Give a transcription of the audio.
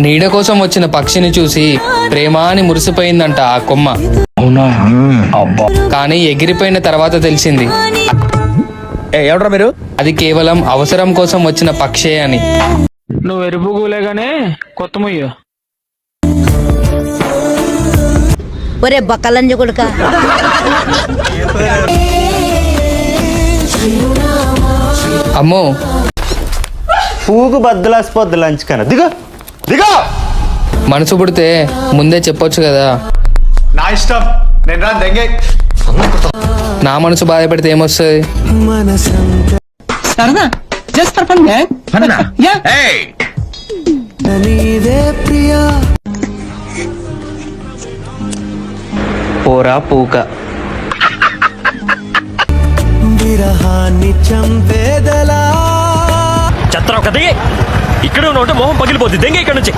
నీడ కోసం వచ్చిన పక్షిని చూసి ప్రేమ అని మురిసిపోయిందంట ఆ కొమ్మ. అవునా? అబ్బా. కానీ ఎగిరిపోయిన తర్వాత తెలిసింది ఎవడ్రా మీరు? అది కేవలం అవసరం కోసం వచ్చిన పక్షే అని. నువ్వు ఎరుపు కూలేగానే కొత్త ముయ్యు. ఒరే బక్కలంజ కొడుక, అమ్మో పువ్వుకు బద్దలాసిపోద్ది లంచ్ కన్నా. దిగో దిగో. మనసు పుడితే ముందే చెప్పొచ్చు కదా. నా ఇష్టం, నేను రా దెంగే. నా మనసు బాధపడితే ఏమొస్తుంది? సరదా జస్ట్ ఫర్ ఫన్ యా. పోరా పూక. చెత్త ఒకటి ఇక్కడ ఉంటే మొహం పగిలిపోద్ది. దెంగ ఇక్కడ నుంచి.